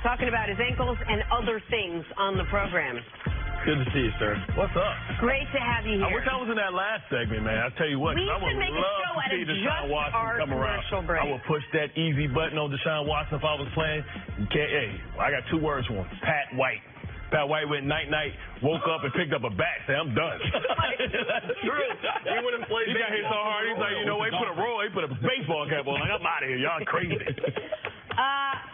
talking about his ankles and other things on the program. Good to see you, sir. What's up? Great to have you here. I wish I was in that last segment, man. I tell you what, we I would should make a love show to out see of Deshaun just Watson our come around. commercial break. I would push that easy button on Deshaun Watson if I was playing. Hey, I got two words for him: Pat White. Pat White went night-night, woke up and picked up a bat, said, I'm done. That's true. He wouldn't play. He got hit so hard, he's like, you know what, he put a baseball cap on. Like, I'm out of here. Y'all crazy.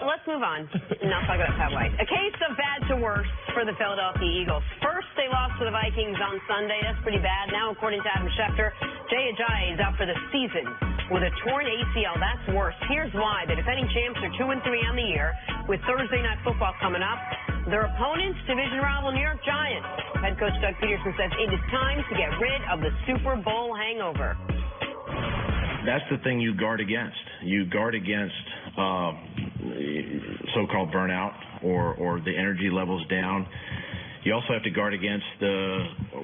Let's move on. Not talk about Pat White. A case of bad to worse for the Philadelphia Eagles. First, they lost to the Vikings on Sunday. That's pretty bad. Now, according to Adam Schefter, Jay Ajayi is out for the season with a torn ACL. That's worse. Here's why. The defending champs are 2-3 on the year with Thursday Night Football coming up. Their opponents, division rival New York Giants. Head coach Doug Pederson says it is time to get rid of the Super Bowl hangover. That's the thing you guard against. You guard against so-called burnout or the energy levels down. You also have to guard against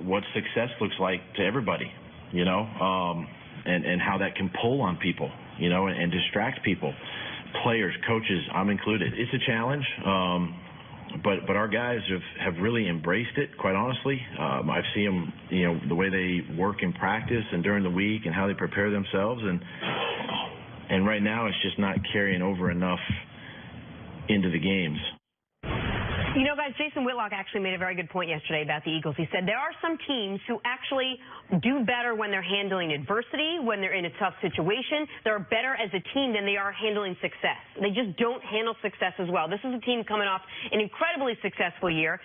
what success looks like to everybody, you know, and how that can pull on people, you know, and distract people, players, coaches, I'm included. It's a challenge. But our guys have really embraced it, quite honestly. I've seen them, you know, the way they work in practice and during the week and how they prepare themselves. And right now it's just not carrying over enough into the games. You know, guys, Jason Whitlock actually made a very good point yesterday about the Eagles. He said there are some teams who actually do better when they're handling adversity, when they're in a tough situation. They're better as a team than they are handling success. They just don't handle success as well. This is a team coming off an incredibly successful year,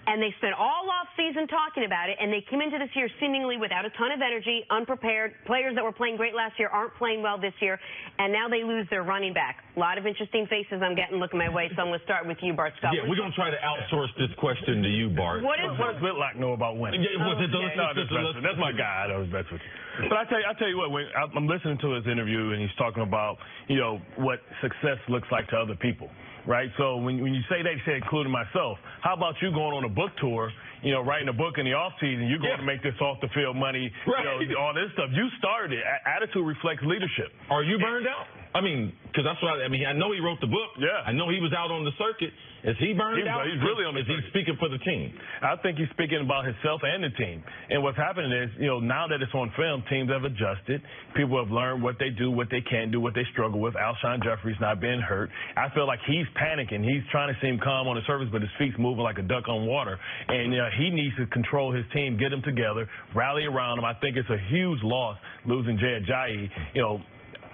and they spent all off-season talking about it, and they came into this year seemingly without a ton of energy, unprepared. Players that were playing great last year aren't playing well this year, and now they lose their running back. A lot of interesting faces I'm getting looking my way, so I'm going to start with you, Bart Scott. Yeah, we're going to try to outsource this question to you, Bart. What does Whitlock know about winning? That's my guy. I was best with you. But I tell you what, when I'm listening to his interview, and he's talking about, you know, what success looks like to other people. Right, so when you say that, you say including myself. How about you going on a book tour, you know, writing a book in the off season? You're going to make this off the field money, right. You know, all this stuff. You started it. Attitude reflects leadership. Are you burned out? I mean, because that's what I mean. I know he wrote the book. Yeah. I know he was out on the circuit. Is he burned out? He's really on the circuit. Is he speaking for the team? I think he's speaking about himself and the team. And what's happening is, you know, now that it's on film, teams have adjusted. People have learned what they do, what they can't do, what they struggle with. Alshon Jeffrey's not being hurt. I feel like he's panicking. He's trying to seem calm on the surface, but his feet's moving like a duck on water. And he needs to control his team, get them together, rally around them. I think it's a huge loss losing Jay Ajayi. You know,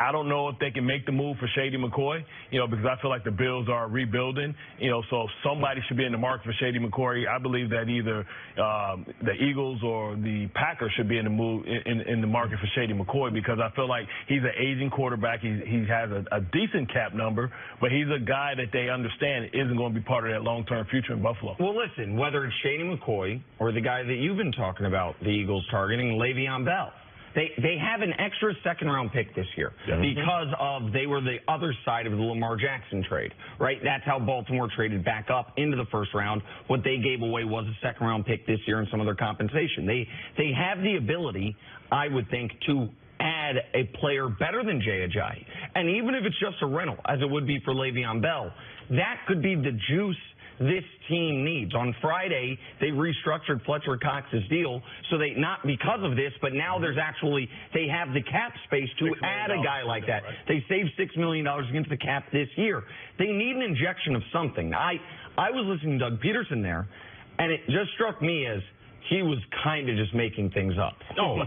I don't know if they can make the move for Shady McCoy, you know, because I feel like the Bills are rebuilding, you know, so somebody should be in the market for Shady McCoy. I believe that either the Eagles or the Packers should be in the market for Shady McCoy, because I feel like he's an aging quarterback. He has a decent cap number, but he's a guy that they understand isn't going to be part of that long-term future in Buffalo. Well, listen, whether it's Shady McCoy or the guy that you've been talking about, the Eagles targeting, Le'Veon Bell. They have an extra second-round pick this year because they were the other side of the Lamar Jackson trade, right? That's how Baltimore traded back up into the first round. What they gave away was a second-round pick this year and some of their compensation. They have the ability, I would think, to add a player better than Jay Ajayi. And even if it's just a rental, as it would be for Le'Veon Bell, that could be the juice this team needs. On Friday, they restructured Fletcher Cox's deal, so not because of this, but now they have the cap space to add a guy like that. Right. They saved $6 million against the cap this year. They need an injection of something. I was listening to Doug Pederson there, and it just struck me as he was kind of just making things up. Oh,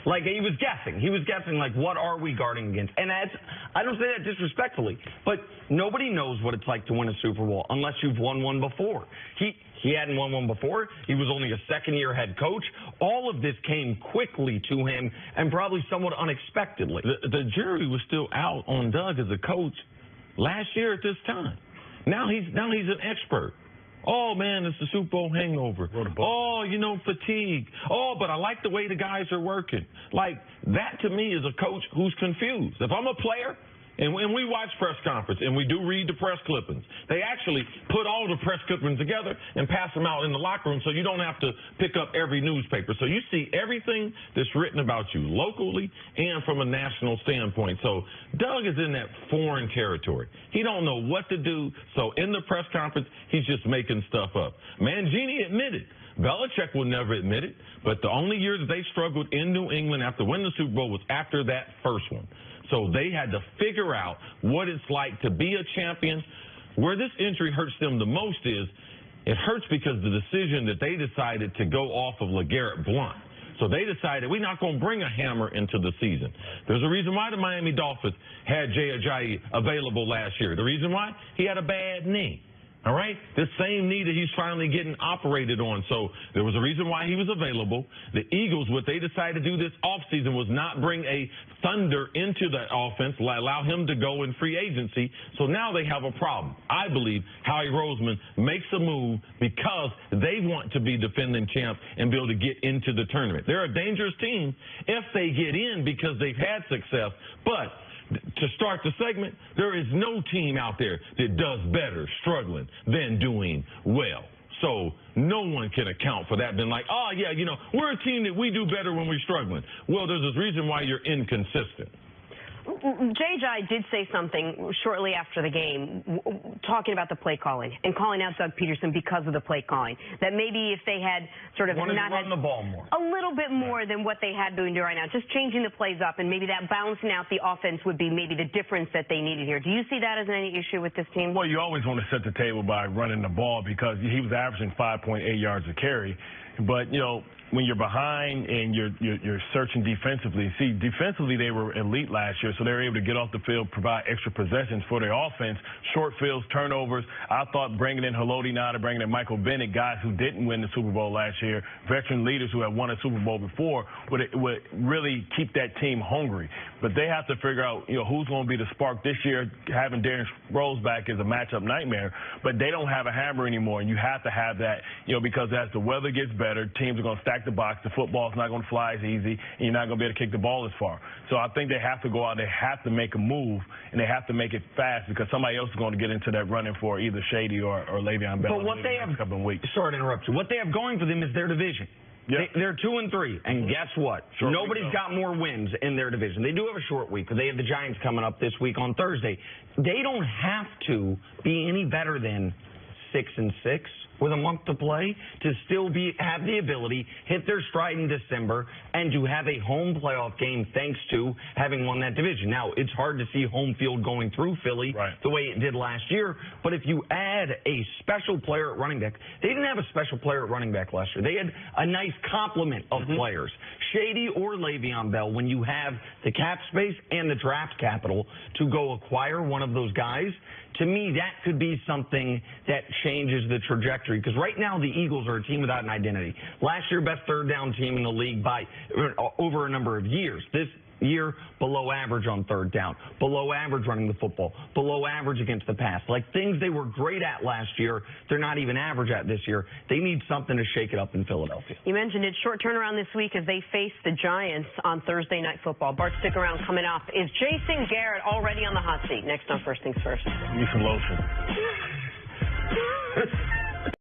like he was guessing. He was guessing, like, what are we guarding against? And I don't say that disrespectfully, but nobody knows what it's like to win a Super Bowl unless you've won one before. He hadn't won one before. He was only a second-year head coach. All of this came quickly to him and probably somewhat unexpectedly. The jury was still out on Doug as a coach last year at this time. Now he's an expert. Oh, man, it's the Super Bowl hangover. Oh, you know, fatigue. Oh, but I like the way the guys are working. Like, that to me is a coach who's confused. If I'm a player And when we watch press conference and we do read the press clippings, they actually put all the press clippings together and pass them out in the locker room so you don't have to pick up every newspaper. So you see everything that's written about you locally and from a national standpoint. So Doug is in that foreign territory. He don't know what to do. So in the press conference, he's just making stuff up. Mangini admitted. Belichick will never admit it, but the only year that they struggled in New England after winning the Super Bowl was after that first one. So they had to figure out what it's like to be a champion. Where this injury hurts them the most is it hurts because the decision that they decided to go off of LeGarrette Blount. So they decided we're not going to bring a hammer into the season. There's a reason why the Miami Dolphins had Jay Ajayi available last year. The reason why? He had a bad knee. All right? The same knee that he's finally getting operated on. So there was a reason why he was available. The Eagles, what they decided to do this offseason was not bring a thunder into the offense, allow him to go in free agency. So now they have a problem. I believe Howie Roseman makes a move because they want to be defending champs and be able to get into the tournament. They're a dangerous team if they get in because they've had success. But to start the segment, there is no team out there that does better struggling than doing well. So no one can account for that. Been like, oh, yeah, you know, we're a team that we do better when we're struggling. Well, there's a reason why you're inconsistent. J.J. did say something shortly after the game, talking about the play calling and calling out Doug Pederson because of the play calling. That maybe if they had sort of not had the ball more, a little bit more than what they had doing right now, just changing the plays up, and maybe that balancing out the offense would be maybe the difference that they needed here. Do you see that as any issue with this team? Well, you always want to set the table by running the ball because he was averaging 5.8 yards a carry. But, you know, when you're behind and you're searching defensively, see, defensively they were elite last year, so they were able to get off the field, provide extra possessions for their offense, short fields, turnovers. I thought bringing in Haloti Ngata, bringing in Michael Bennett, guys who didn't win the Super Bowl last year, veteran leaders who have won a Super Bowl before, would really keep that team hungry. But they have to figure out, you know, who's going to be the spark this year. Having Darren Sproles back is a matchup nightmare, but they don't have a hammer anymore, and you have to have that, you know, because as the weather gets better, teams are going to stack the box. The football's not going to fly as easy, and you're not going to be able to kick the ball as far. So I think they have to go out, they have to make a move, and they have to make it fast because somebody else is going to get into that running for either Shady or Le'Veon Bell. But what they have, couple of weeks. Sorry to interrupt you. What they have going for them is their division. Yep. They're 2-3, and guess what? Nobody's got more wins in their division. They do have a short week. They have the Giants coming up this week on Thursday. They don't have to be any better than 6-6 with a month to play to still have the ability, hit their stride in December, and to have a home playoff game thanks to having won that division. Now, it's hard to see home field going through Philly the way it did last year, but if you add a special player at running back, they didn't have a special player at running back last year. They had a nice complement of players, Shady or Le'Veon Bell. When you have the cap space and the draft capital to go acquire one of those guys, to me, that could be something that changes the trajectory. Because right now, the Eagles are a team without an identity. Last year, best third down team in the league by over a number of years. This year, below average on third down, below average running the football, below average against the pass. Like things they were great at last year, they're not even average at this year. They need something to shake it up in Philadelphia. You mentioned it, short turnaround this week as they face the Giants on Thursday Night Football. Bart, stick around. Coming up, is Jason Garrett already on the hot seat? Next on First Things First. Need some lotion.